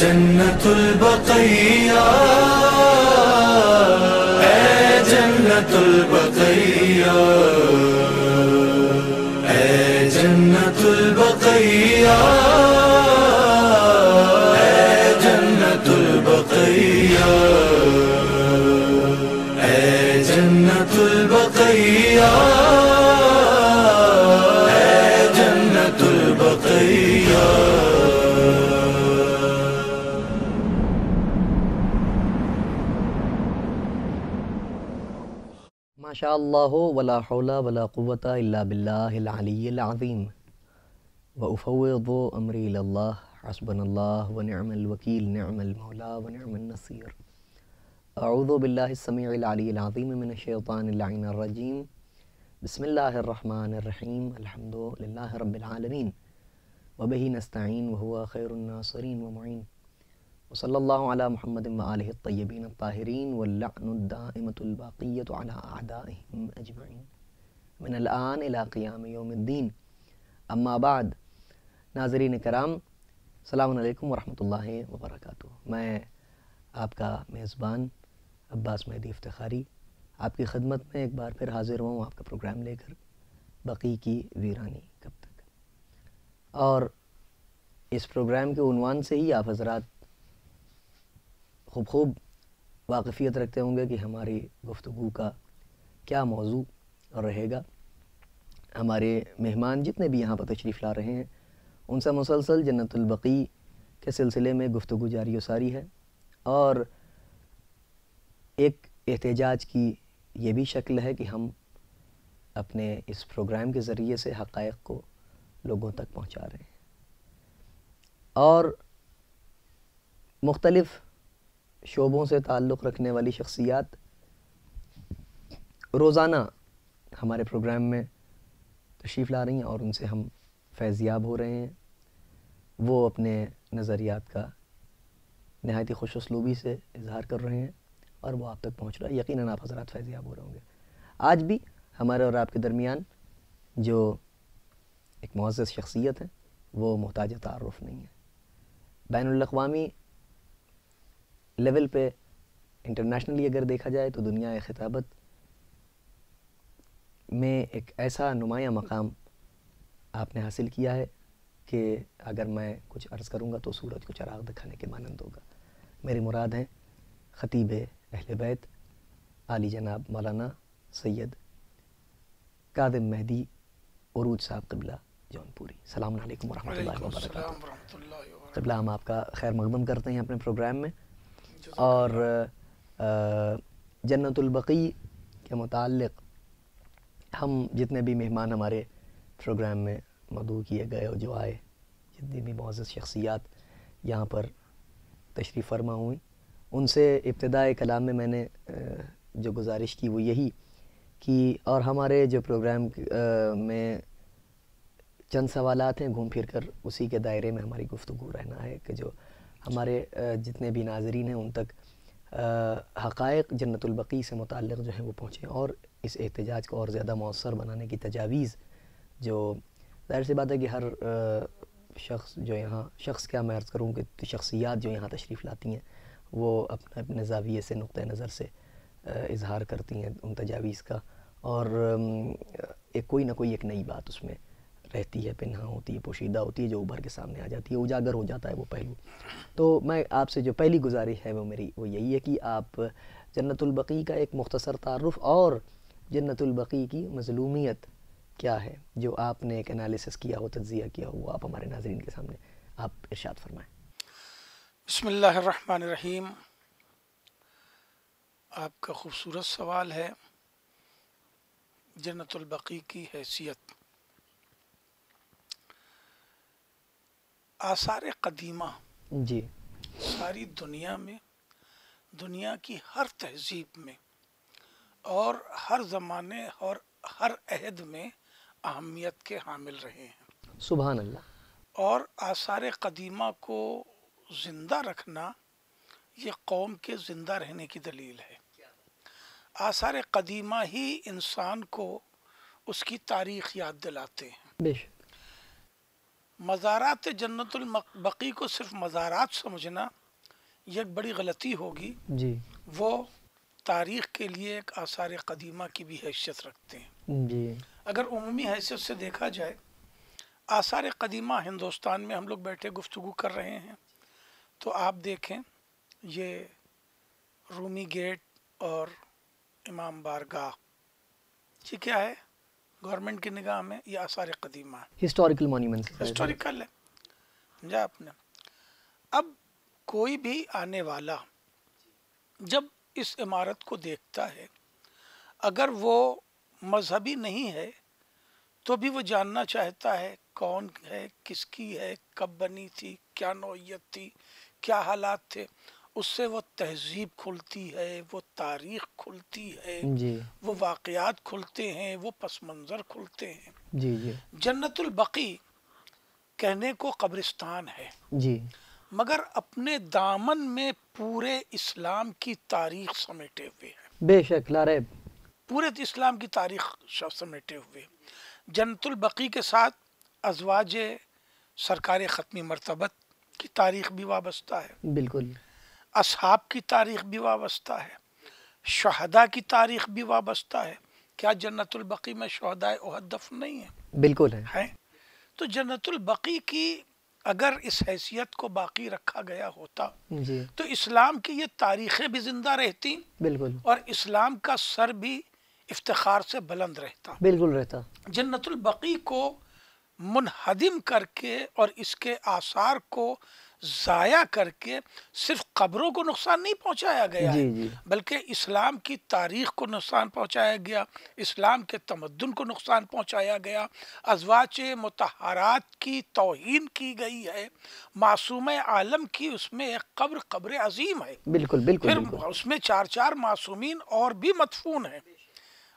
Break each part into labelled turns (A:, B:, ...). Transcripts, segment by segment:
A: جنت البقیہ، اے جنت البقیہ، اے جنت البقیہ، اے جنت البقیہ، اے جنت البقیہ، اے جنت البقیہ۔
B: ماشاء اللہ ولا حول ولا قوة الا باللہ العلی العظیم وافوض امری الی اللہ حسبنا اللہ ونعم الوکیل نعم المولا ونعم النصیر۔ اعوذ باللہ السمیع العلی العظیم من الشیطان اللعین الرجیم، بسم اللہ الرحمن الرحیم، الحمد للہ رب العالمین وبہ نستعین وہو خیر الناصرین ومعین، وصلی اللہ علی محمد وآلہ الطیبین الطاہرین واللعن الدائمۃ الباقیۃ علی اعدائہم اجمعین من الآن الی قیام یوم الدین، اما بعد۔ ناظرین کرام، السلام علیکم ورحمۃ اللہ وبرکاتہ۔ میں آپ کا میزبان عباس مہدی افتخاری آپ کی خدمت میں ایک بار پھر حاضر ہوا ہوں، آپ کا پروگرام لے کر، بقی کی ویرانی کب تک۔ اور اس پروگرام کے عنوان سے ہی آپ حضرات خوب واقفیت رکھتے ہوں گے کہ ہماری گفتگو کا کیا موضوع رہے گا۔ ہمارے مہمان جتنے بھی یہاں پر تشریف لا رہے ہیں ان سے مسلسل جنت البقیع کے سلسلے میں گفتگو جاری و ساری ہے، اور ایک احتجاج کی یہ بھی شکل ہے کہ ہم اپنے اس پروگرام کے ذریعے سے حقائق کو لوگوں تک پہنچا رہے ہیں، اور مختلف شعبوں سے تعلق رکھنے والی شخصیات روزانہ ہمارے پروگرام میں تشریف لا رہی ہیں، اور ان سے ہم فیضیاب ہو رہے ہیں۔ وہ اپنے نظریات کا نہایت خوش اسلوبی سے اظہار کر رہے ہیں اور وہ آپ تک پہنچ رہا ہے۔ یقیناً آپ حضرات فیضیاب ہو رہے ہوں گے۔ آج بھی ہمارے اور آپ کے درمیان جو ایک معزز شخصیت ہے وہ محتاج تعارف نہیں ہے۔ بین الاقوامی لیول پہ انٹرنیشنلی اگر دیکھا جائے تو دنیا خطابت میں ایک ایسا نمایاں مقام آپ نے حاصل کیا ہے کہ اگر میں کچھ عرض کروں گا تو سورج کو چراغ دکھانے کے مانند ہوگا۔ میری مراد ہیں خطیب اہل بیت عالی جناب مولانا سید کاظم مہدی عروج صاحب قبلہ جونپوری۔ السلام علیکم ورحمۃ اللہ وبرکاتہ۔ قبلہ ہم آپ کا خیر مقدم کرتے ہیں اپنے پروگرام میں، اور جنت البقیع کے متعلق ہم جتنے بھی مہمان ہمارے پروگرام میں مدعو کیے گئے اور جو آئے، جتنی بھی معزز شخصیات یہاں پر تشریف فرما ہوئیں، ان سے ابتدائے کلام میں میں نے جو گزارش کی وہ یہی کہ اور ہمارے جو پروگرام میں چند سوالات ہیں گھوم پھر کر اسی کے دائرے میں ہماری گفتگو رہنا ہے کہ جو ہمارے جتنے بھی ناظرین ہیں ان تک حقائق جنت البقیع سے متعلق جو ہیں وہ پہنچیں، اور اس احتجاج کو اور زیادہ مؤثر بنانے کی تجاویز جو ظاہر سی بات ہے کہ ہر شخص جو یہاں کیا میں عرض کروں کہ شخصیات جو یہاں تشریف لاتی ہیں وہ اپنے اپنے زاویے سے نقطہ نظر سے اظہار کرتی ہیں ان تجاویز کا، اور ایک کوئی نہ کوئی ایک نئی بات اس میں رہتی ہے، پنہاں ہوتی ہے، پوشیدہ ہوتی ہے، جو ابھر کے سامنے آ جاتی ہے، اجاگر ہو جاتا ہے وہ پہلو۔ تو میں آپ سے جو پہلی گزارش ہے وہ یہی ہے کہ آپ جنت البقیع کا ایک مختصر تعارف اور جنت البقیع کی مظلومیت کیا ہے جو آپ نے ایک انالیسس کیا ہو، تجزیہ کیا ہو، وہ آپ ہمارے ناظرین کے سامنے آپ ارشاد فرمائیں۔
C: بسم اللہ الرحمن الرحیم۔ آپ کا خوبصورت سوال ہے جنت البقیع کی حیثیت۔ آثار قدیمہ
B: جی،
C: ساری دنیا میں، دنیا کی ہر تہذیب میں اور ہر زمانے اور ہر عہد میں اہمیت کے حامل رہے ہیں،
B: سبحان اللہ۔
C: اور آثار قدیمہ کو زندہ رکھنا یہ قوم کے زندہ رہنے کی دلیل ہے۔ آثار قدیمہ ہی انسان کو اس کی تاریخ یاد دلاتے ہیں۔
B: بے شک۔
C: مزارات جنت البقیع کو صرف مزارات سمجھنا یہ ایک بڑی غلطی ہوگی.
B: جی
C: وہ تاریخ کے لیے ایک آثار قدیمہ کی بھی حیثیت رکھتے ہیں.
B: جی
C: اگر عمومی حیثیت سے دیکھا جائے آثار قدیمہ ہندوستان میں ہم لوگ بیٹھے گفتگو کر رہے ہیں تو آپ دیکھیں یہ رومی گیٹ اور امام بارگاہ یہ کیا ہے گورنمنٹ کی نگاہ میں یہ آثار قدیمہ ہے,
B: ہسٹوریکل مونیومنٹس.
C: ہسٹوریکل ہے. سمجھا آپ نے. اب کوئی بھی آنے والا جب اس عمارت کو دیکھتا ہے اگر وہ مذہبی نہیں ہے تو بھی وہ جاننا چاہتا ہے کون ہے, کس کی ہے, کب بنی تھی, کیا نوعیت تھی, کیا حالات تھے. اس سے وہ تہذیب کھلتی ہے, وہ تاریخ کھلتی ہے,
B: جی
C: وہ واقعات کھلتے ہیں, وہ پس منظر کھلتے ہیں.
B: جی جی
C: جنت البقیع کہنے کو قبرستان ہے
B: جی
C: مگر اپنے دامن میں پورے اسلام کی تاریخ سمیٹے ہوئے ہیں.
B: بے شک لا ریب.
C: پورے اسلام کی تاریخ سمیٹے ہوئے. جنت البقیع کے ساتھ ازواج سرکار ختمی مرتبت کی تاریخ بھی وابستہ ہے,
B: بالکل.
C: اصحاب کی تاریخ بھی وابستہ ہے, شہداء کی تاریخ بھی وابستہ ہے. کیا جنت البقیع میں شہداء احد دفن نہیں ہیں؟
B: بالکل ہے.
C: ہیں. تو جنت البقیع کی اگر اس حیثیت کو باقی رکھا گیا ہوتا
B: جی
C: تو اسلام کی یہ تاریخیں بھی زندہ رہتی
B: بالکل
C: اور اسلام کا سر بھی افتخار سے بلند رہتا.
B: بالکل رہتا.
C: جنت البقیع کو منہدم کر کے اور اس کے آثار کو ضائع کر کے صرف قبروں کو نقصان نہیں پہنچایا گیا ہے
B: جی جی
C: بلکہ اسلام کی تاریخ کو نقصان پہنچایا گیا, اسلام کے تمدن کو نقصان پہنچایا گیا, ازواج مطہرات کی توہین کی گئی ہے, معصوم عالم کی اس میں ایک قبر عظیم ہے.
B: بالکل بالکل
C: پھر
B: بالکل.
C: اس میں 4 معصومین اور بھی مدفون ہیں.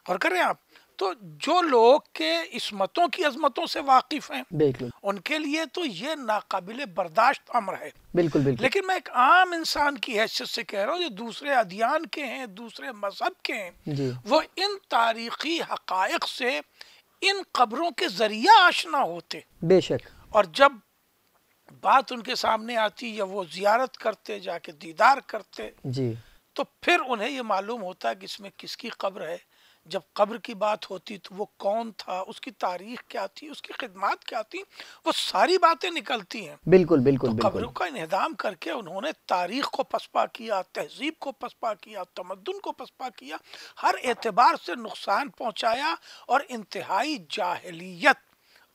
C: اور کریں آپ تو جو لوگ کے عصمتوں کی عظمتوں سے واقف ہیں
B: بالکل
C: ان کے لیے تو یہ ناقابل برداشت امر ہے.
B: بالکل بالکل.
C: لیکن میں ایک عام انسان کی حیثیت سے کہہ رہا ہوں جو دوسرے ادیان کے ہیں, دوسرے مذہب کے ہیں,
B: جی
C: وہ ان تاریخی حقائق سے ان قبروں کے ذریعہ آشنا ہوتے.
B: بے شک.
C: اور جب بات ان کے سامنے آتی یا وہ زیارت کرتے, جا کے دیدار کرتے,
B: جی
C: تو پھر انہیں یہ معلوم ہوتا کہ اس میں کس کی قبر ہے. جب قبر کی بات ہوتی تو وہ کون تھا, اس کی تاریخ کیا تھی, اس کی خدمات کیا تھی, وہ ساری باتیں نکلتی ہیں.
B: بالکل بالکل
C: تو
B: بالکل.
C: قبروں کا انہدام کر کے انہوں نے تاریخ کو پسپا کیا, تہذیب کو پسپا کیا, تمدن کو پسپا کیا, ہر اعتبار سے نقصان پہنچایا اور انتہائی جاہلیت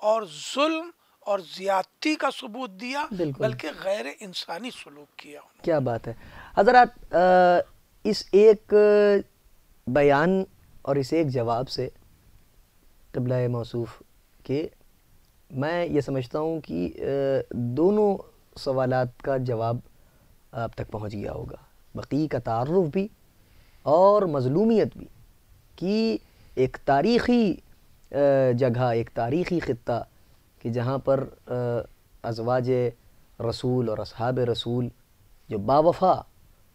C: اور ظلم اور زیادتی کا ثبوت دیا,
B: بالکل.
C: بلکہ غیر انسانی سلوک کیا.
B: کیا بات ہے حضرات. اس ایک بیان اور اس ایک جواب سے قبلہ موصوف کے میں یہ سمجھتا ہوں کہ دونوں سوالات کا جواب آپ تک پہنچ گیا ہوگا. بقیع کا تعارف بھی اور مظلومیت بھی کہ ایک تاریخی جگہ, ایک تاریخی خطہ کہ جہاں پر ازواج رسول اور اصحاب رسول جو باوفا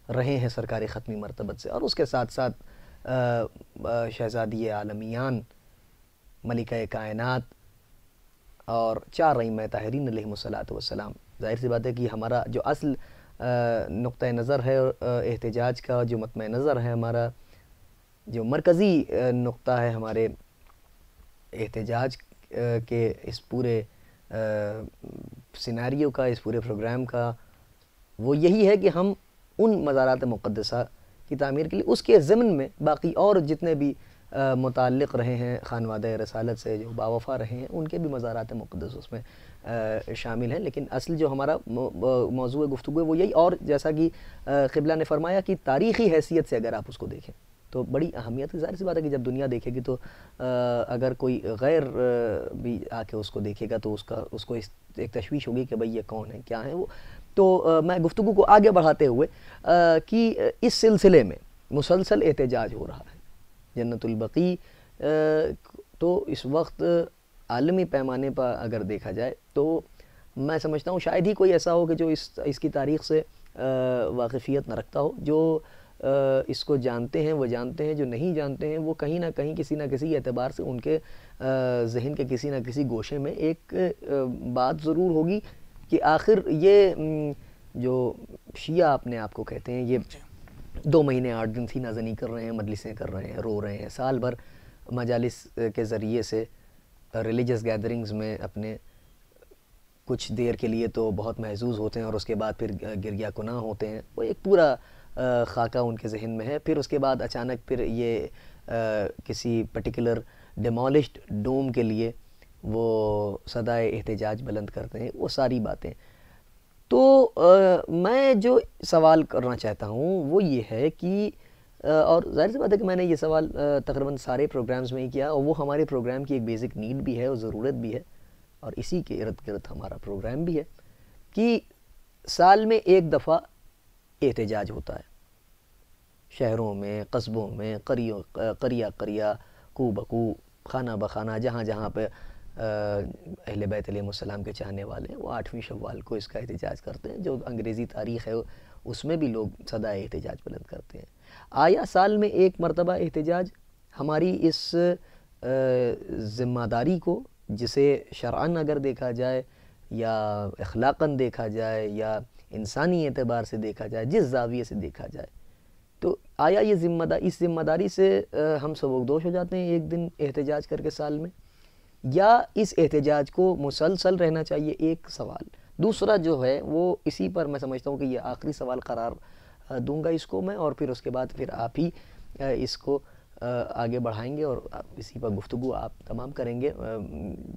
B: رہے ہیں سرکار ختمی مرتبت سے, اور اس کے ساتھ ساتھ شہزادی عالمیان, ملکہ کائنات اور 4 ائمہ طاہرین علیہم الصلاۃ والسلام. ظاہر سی بات ہے کہ ہمارا جو اصل نقطہ نظر ہے احتجاج کا, جو مطمع نظر ہے, ہمارا جو مرکزی نقطہ ہے ہمارے احتجاج کے اس پورے سیناریو کا, اس پورے پروگرام کا, وہ یہی ہے کہ ہم ان مزارات مقدسہ کی تعمیر کے لیے اس کے ضمن میں باقی اور جتنے بھی متعلق رہے ہیں خانوادہ رسالت سے, جو باوفا رہے ہیں, ان کے بھی مزارات مقدس اس میں شامل ہیں. لیکن اصل جو ہمارا موضوع گفتگو ہے وہ یہی, اور جیسا کہ قبلہ نے فرمایا کہ تاریخی حیثیت سے اگر آپ اس کو دیکھیں تو بڑی اہمیت ہے. ظاہر سی بات ہے کہ جب دنیا دیکھے گی تو اگر کوئی غیر بھی آ کے اس کو دیکھے گا تو اس کو ایک تشویش ہوگی کہ بھئی یہ کون ہے, کیا ہے وہ. تو میں گفتگو کو آگے بڑھاتے ہوئے کہ اس سلسلے میں مسلسل احتجاج ہو رہا ہے. جنت البقیع تو اس وقت عالمی پیمانے پر اگر دیکھا جائے تو میں سمجھتا ہوں شاید ہی کوئی ایسا ہو کہ جو اس کی تاریخ سے واقفیت نہ رکھتا ہو, جو اس کو جانتے ہیں وہ جانتے ہیں، جو نہیں جانتے ہیں وہ کہیں نہ کہیں کسی نہ کسی اعتبار سے ان کے ذہن کے کسی نہ کسی گوشے میں ایک بات ضرور ہوگی کہ آخر یہ جو شیعہ اپنے آپ کو کہتے ہیں، یہ 2 مہینے 8 دن تھی نازنی کر رہے ہیں، مجلسیں کر رہے ہیں، رو رہے ہیں، سال بھر مجالس کے ذریعے سے ریلیجس گیدرنگز میں اپنے کچھ دیر کے لیے تو بہت محظوظ ہوتے ہیں اور اس کے بعد پھر گریا کناں ہوتے ہیں، وہ ایک پورا خاکہ ان کے ذہن میں ہے. پھر اس کے بعد اچانک پھر یہ کسی پرٹیکولر ڈیمالشڈ ڈوم کے لیے وہ صدائے احتجاج بلند کرتے ہیں، وہ ساری باتیں. تو میں جو سوال کرنا چاہتا ہوں وہ یہ ہے کہ اور ظاہر سی بات ہے کہ میں نے یہ سوال تقریباً سارے پروگرامز میں ہی کیا، اور وہ ہمارے پروگرام کی ایک بیسک نیڈ بھی ہے اور ضرورت بھی ہے، اور اسی کے ارد گرد ہمارا پروگرام بھی ہے کہ سال میں ایک دفعہ احتجاج ہوتا ہے، شہروں میں، قصبوں میں، قریہ قریہ، کو بکو، خانہ بخانہ، جہاں جہاں پہ اہل بیت علیہ السلام کے چاہنے والے ہیں، وہ 8ویں شوال کو اس کا احتجاج کرتے ہیں. جو انگریزی تاریخ ہے اس میں بھی لوگ صدائے احتجاج بلند کرتے ہیں. آیا سال میں ایک مرتبہ احتجاج ہماری اس ذمہ داری کو، جسے شرعاً اگر دیکھا جائے یا اخلاقاً دیکھا جائے یا انسانی اعتبار سے دیکھا جائے، جس زاویے سے دیکھا جائے، تو آیا یہ اس ذمہ داری سے ہم سبکدوش ہو جاتے ہیں ایک دن احتجاج کر کے سال میں، یا اس احتجاج کو مسلسل رہنا چاہیے؟ ایک سوال. دوسرا جو ہے وہ اسی پر میں سمجھتا ہوں کہ یہ آخری سوال قرار دوں گا اس کو میں، اور پھر اس کے بعد پھر آپ ہی اس کو آگے بڑھائیں گے اور اسی پر گفتگو آپ تمام کریں گے،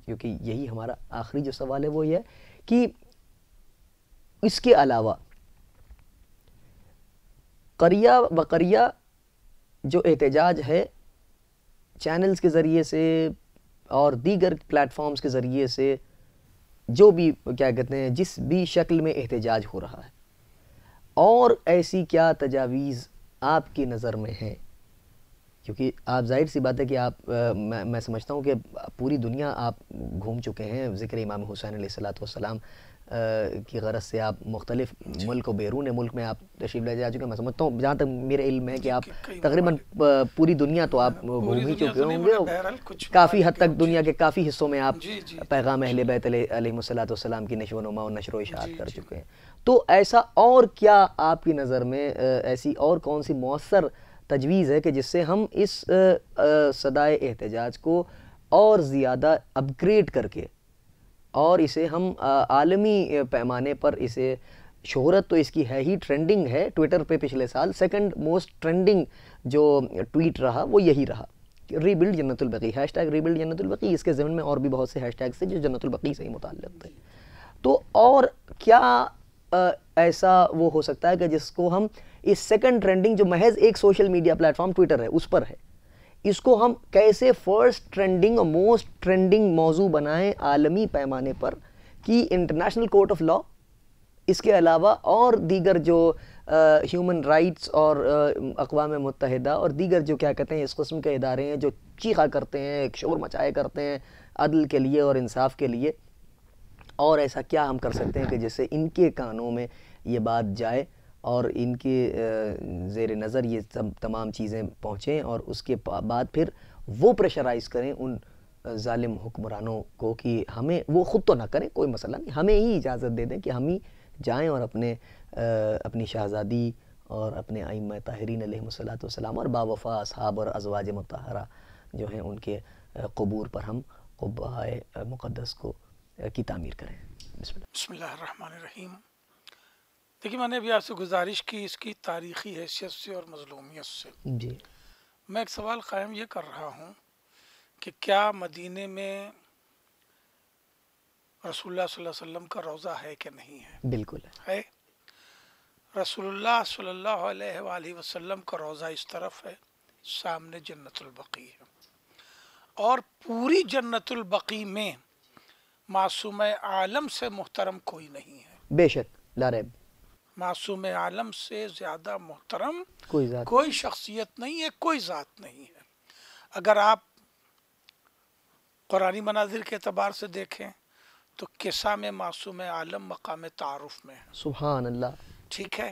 B: کیونکہ یہی ہمارا آخری جو سوال ہے وہ یہ ہے کہ اس کے علاوہ قریہ بقریہ جو احتجاج ہے چینلز کے ذریعے سے اور دیگر پلیٹ فارمز کے ذریعے سے، جو بھی کیا کہتے ہیں جس بھی شکل میں احتجاج ہو رہا ہے، اور ایسی کیا تجاویز آپ کی نظر میں ہیں؟ کیونکہ آپ ظاہر سی بات ہے کہ آپ میں سمجھتا ہوں کہ پوری دنیا آپ گھوم چکے ہیں ذکر امام حسین علیہ السلام کی غرض سے. آپ مختلف ملک و بیرون ملک میں آپ تشریف لے جا چکے ہیں. میں سمجھتا ہوں جہاں تک میرے علم ہے کہ آپ تقریباً پوری دنیا تو آپ گھوم ہی چکے ہوں گے، کافی حد تک دنیا کے کافی حصوں میں آپ پیغام اہل بیت علیہ السلام کی نشو و نما اور نشر و اشاعت کر چکے ہیں. تو ایسا اور کیا آپ کی نظر میں ایسی اور کون سی مؤثر تجویز ہے کہ جس سے ہم اس صدائے احتجاج کو اور زیادہ اپ گریڈ کر کے اور اسے ہم عالمی پیمانے پر اسے شہرت تو اس کی ہے ہی، ٹرینڈنگ ہے ٹویٹر پہ پچھلے سال سیکنڈ موسٹ ٹرینڈنگ جو ٹویٹ رہا وہ یہی رہا، ری بلڈ جنت البقیع، ہیش ٹیگ ری بلڈ جنت البقیع. اس کے ضمن میں اور بھی بہت سے ہیش ٹیگس تھے جو جنت البقیع سے ہی متعلق تھے. تو اور کیا ایسا وہ ہو سکتا ہے کہ جس کو ہم اس سیکنڈ ٹرینڈنگ جو محض ایک social media plate form Twitter ہے اس پر ہے، اس کو ہم کیسے فرسٹ ٹرینڈنگ اور موسٹ ٹرینڈنگ موضوع بنائیں عالمی پیمانے پر کہ انٹرنیشنل کورٹ آف لا، اس کے علاوہ اور دیگر جو ہیومن رائٹس اور اقوام متحدہ اور دیگر جو کیا کہتے ہیں اس قسم کے ادارے ہیں جو چیخا کرتے ہیں، شور مچائے کرتے ہیں عدل کے لیے اور انصاف کے لیے، اور ایسا کیا ہم کر سکتے ہیں کہ جس سے ان کے کانوں میں یہ بات جائے اور ان کے زیر نظر یہ تمام چیزیں پہنچیں، اور اس کے بعد پھر وہ پریشرائز کریں ان ظالم حکمرانوں کو کہ ہمیں، وہ خود تو نہ کریں کوئی مسئلہ نہیں، ہمیں ہی اجازت دے دیں کہ ہم ہی جائیں اور اپنی شہزادی اور اپنے ائمہ طاہرین علیہم السلام اور باوفا اصحاب اور ازواج مطہرہ جو ہیں ان کے قبور پر ہم قبہائے مقدس کی تعمیر کریں.
C: بسم اللہ الرحمن الرحیم. دیکھیے میں نے ابھی آپ سے گزارش کی اس کی تاریخی حیثیت سے اور مظلومیت سے.
B: جی
C: میں ایک سوال قائم یہ کر رہا ہوں کہ کیا مدینے میں رسول اللہ صلی اللہ علیہ وسلم کا روضہ ہے کہ نہیں ہے؟
B: بالکل
C: ہے. رسول اللہ صلی اللہ علیہ وآلہ وسلم کا روضہ اس طرف ہے، سامنے جنت البقیع ہے، اور پوری جنت البقیع میں معصوم عالم سے محترم کوئی نہیں ہے.
B: بے شک، لا ریب.
C: معصوم عالم سے زیادہ محترم
B: ذات،
C: کوئی شخصیت نہیں ہے، کوئی ذات نہیں ہے. اگر آپ قرآنی مناظر کے اعتبار سے دیکھیں تو قصہ میں معصوم عالم مقام تعارف میں ہے.
B: سبحان اللہ.
C: ٹھیک ہے.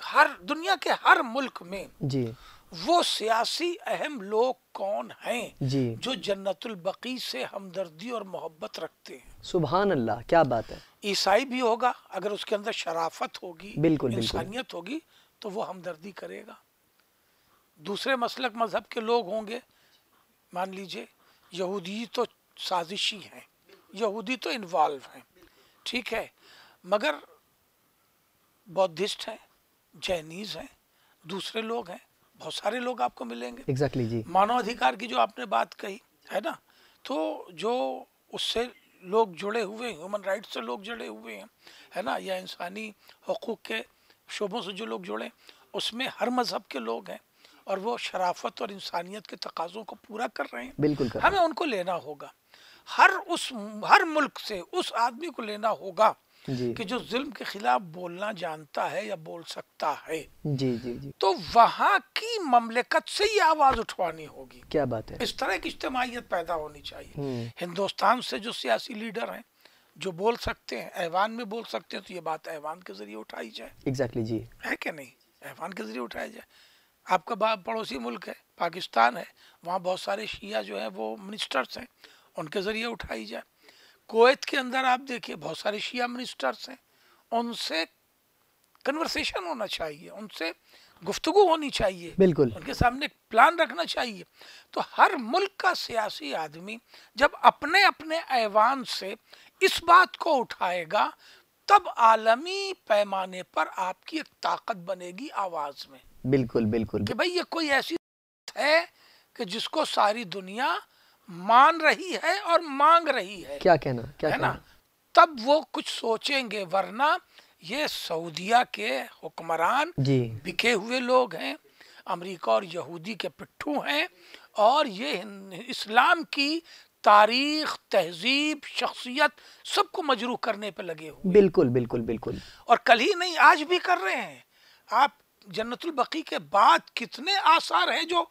C: ہر دنیا کے ہر ملک میں
B: جی
C: وہ سیاسی اہم لوگ کون ہیں
B: جی
C: جو جنت البقیع سے ہمدردی اور محبت رکھتے ہیں؟
B: سبحان اللہ، کیا بات ہے.
C: عیسائی بھی ہوگا، اگر اس کے اندر شرافت ہوگی،
B: بالکل بالکل
C: انسانیت ہوگی تو وہ ہمدردی کرے گا. دوسرے مسلک مذہب کے لوگ ہوں گے، مان لیجئے یہودی تو سازشی ہیں، یہودی تو انوالو ہیں، ٹھیک ہے، مگر بودھسٹ ہیں، جینیز ہیں، دوسرے لوگ ہیں، بہت سارے لوگ آپ کو ملیں گے.
B: ایگزیکٹلی جی
C: مانو ادھیکار کی جو آپ نے بات کہی ہے نا، تو جو اس سے لوگ جڑے ہوئے ہیں، ہیومن رائٹ سے لوگ جڑے ہوئے ہیں ہے نا، یا انسانی حقوق کے شعبوں سے جو لوگ جڑے ہیں، اس میں ہر مذہب کے لوگ ہیں اور وہ شرافت اور انسانیت کے تقاضوں کو پورا کر رہے ہیں.
B: بالکل کر
C: ہمیں ان کو لینا ہوگا، ہر ملک سے اس آدمی کو لینا ہوگا
B: جی
C: کہ جو ظلم کے خلاف بولنا جانتا ہے یا بول سکتا ہے.
B: جی جی جی
C: تو وہاں کی مملکت سے یہ آواز اٹھوانی ہوگی.
B: کیا بات ہے.
C: اس طرح کی اجتماعیت پیدا ہونی چاہیے.
B: ہوں
C: ہندوستان سے جو سیاسی لیڈر ہیں جو بول سکتے ہیں، ایوان میں بول سکتے ہیں، تو یہ بات ایوان کے ذریعے اٹھائی جائے،
B: ایگزیکٹلی جی
C: ہے کہ نہیں؟ ایوان کے ذریعے اٹھایا جائے. آپ کا پڑوسی ملک ہے پاکستان ہے، وہاں بہت سارے شیعہ جو ہیں وہ منسٹرز ہیں، ان کے ذریعے اٹھائی جائے. کویت کے اندر آپ دیکھیے بہت سارے شیعہ منسٹرز ہیں، ان سے کنورسیشن ہونا چاہیے، ان سے گفتگو ہونی چاہیے،
B: بالکل
C: ان کے سامنے ایک پلان رکھنا چاہیے. تو ہر ملک کا سیاسی آدمی جب اپنے اپنے ایوان سے اس بات کو اٹھائے گا تب عالمی پیمانے پر آپ کی ایک طاقت بنے گی آواز میں،
B: بالکل بالکل
C: کہ بھئی یہ کوئی ایسی ہے کہ جس کو ساری دنیا مان رہی ہے اور مانگ رہی ہے،
B: کیا کہنا کیا
C: ہے نا.
B: کہنا.
C: تب وہ کچھ سوچیں گے، ورنہ یہ سعودیہ کے حکمران
B: جی
C: بکے ہوئے لوگ ہیں، امریکہ اور یہودی کے پٹھو ہیں، اور یہ اسلام کی تاریخ، تہذیب، شخصیت سب کو مجروح کرنے پہ لگے ہوئے،
B: بالکل بالکل بالکل.
C: اور کل ہی نہیں آج بھی کر رہے ہیں. آپ جنت البقیع کے بعد کتنے آثار ہیں جو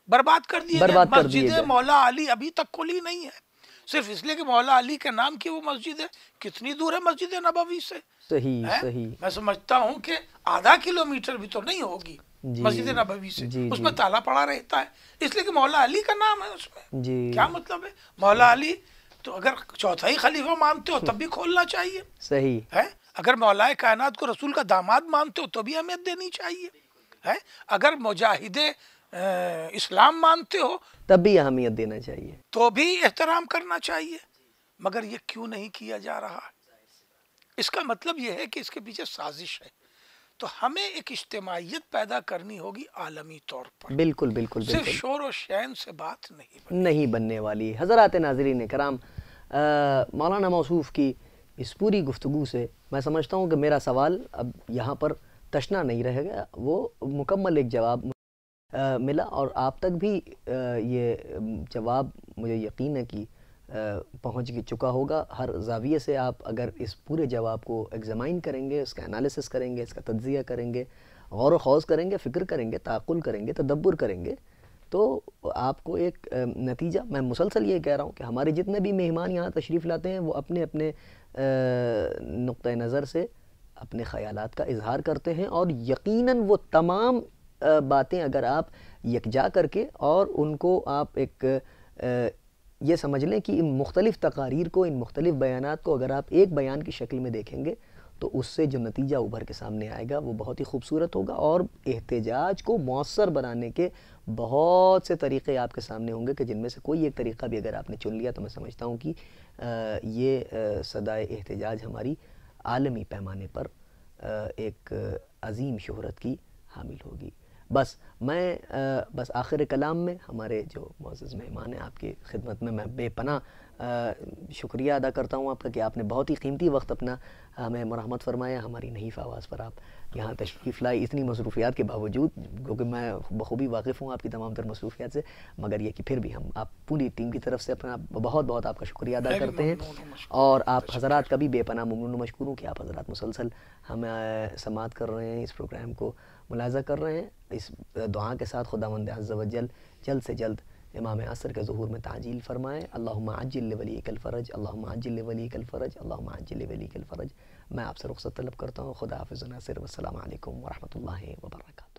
C: برباد کر دیے گئے.
B: برباد کر دیے
C: مسجد
B: گئے.
C: مولا علی ابھی تک کھلی نہیں ہے، صرف اس لیے کہ مولا علی کے نام کی وہ مسجد ہے. کتنی دور ہے مسجد نبوی سے؟
B: صحیح
C: ہے؟
B: صحیح.
C: میں سمجھتا ہوں کہ آدھا کلومیٹر بھی تو نہیں ہوگی
B: جی
C: مسجد نبوی سے.
B: جی
C: اس
B: جی
C: میں تالا پڑا رہتا ہے، اس لیے کہ مولا علی کا نام ہے اس میں.
B: جی
C: کیا مطلب ہے؟ مولا علی تو اگر چوتھائی خلیفہ مانتے ہو تب بھی کھولنا چاہیے،
B: صحیح.
C: ہے. اگر مولا کائنات کو رسول کا داماد مانتے ہو تو بھی اہمیت دینی چاہیے، ہے. اگر مجاہد اسلام مانتے ہو
B: تب بھی اہمیت دینا چاہیے.
C: تو بھی احترام کرنا چاہیے. مگر یہ کیوں نہیں کیا جا رہا؟ اس کا مطلب یہ ہے کہ اس کے پیچھے سازش ہے. تو ہمیں ایک اجتماعیت پیدا کرنی ہوگی عالمی طور پر.
B: بالکل بالکل
C: صرف
B: بالکل
C: شور و شین سے بات نہیں
B: نہیں بننے والی. حضرات ناظرین کرام، مولانا موصوف کی اس پوری گفتگو سے میں سمجھتا ہوں کہ میرا سوال اب یہاں پر تشنا نہیں رہے گا، وہ مکمل ایک جواب ملا، اور آپ تک بھی یہ جواب مجھے یقین ہے کہ پہنچ چکا ہوگا. ہر زاویے سے آپ اگر اس پورے جواب کو ایگزامائن کریں گے، اس کا انالیسس کریں گے، اس کا تجزیہ کریں گے، غور و خوض کریں گے، فکر کریں گے، تعقل کریں گے، تدبر کریں گے، تو آپ کو ایک نتیجہ، میں مسلسل یہ کہہ رہا ہوں کہ ہمارے جتنے بھی مہمان یہاں تشریف لاتے ہیں وہ اپنے اپنے نقطہ نظر سے اپنے خیالات کا اظہار کرتے ہیں، اور یقیناً وہ تمام باتیں اگر آپ یکجا کر کے اور ان کو آپ ایک یہ سمجھ لیں کہ ان مختلف تقاریر کو، ان مختلف بیانات کو اگر آپ ایک بیان کی شکل میں دیکھیں گے تو اس سے جو نتیجہ ابھر کے سامنے آئے گا وہ بہت ہی خوبصورت ہوگا، اور احتجاج کو مؤثر بنانے کے بہت سے طریقے آپ کے سامنے ہوں گے، کہ جن میں سے کوئی ایک طریقہ بھی اگر آپ نے چن لیا تو میں سمجھتا ہوں کہ یہ صدائے احتجاج ہماری عالمی پیمانے پر ایک عظیم شہرت کی حامل ہوگی. میں آخر کلام میں ہمارے جو معزز مہمان ہیں آپ کی خدمت میں بے پناہ شکریہ ادا کرتا ہوں آپ کا، کہ آپ نے بہت ہی قیمتی وقت اپنا ہمیں مرحمت فرمایا، ہماری نحیف آواز پر آپ یہاں تشریف لائے اتنی مصروفیات کے باوجود، کیونکہ میں بخوبی واقف ہوں آپ کی تمام تر مصروفیات سے، مگر یہ کہ پھر بھی ہم آپ پوری ٹیم کی طرف سے اپنا بہت بہت آپ کا شکریہ ادا کرتے ہیں، اور آپ حضرات کا بھی بے پناہ ممنون و مشکور ہوں کہ آپ حضرات مسلسل ہمیں سماعت کر رہے ہیں، اس پروگرام کو ملاحظہ کر رہے ہیں. اس دعا کے ساتھ خداوند عز و جل جلد سے جلد امام عصر کے ظہور میں تعجیل فرمائے. اللہم عجل لولیک الفرج، اللہم عجل لولیک الفرج، اللہم عجل لولیک الفرج. میں آپ سے رخصت طلب کرتا ہوں. خدا حافظ و ناصر. والسلام علیکم ورحمۃ اللہ وبرکاتہ.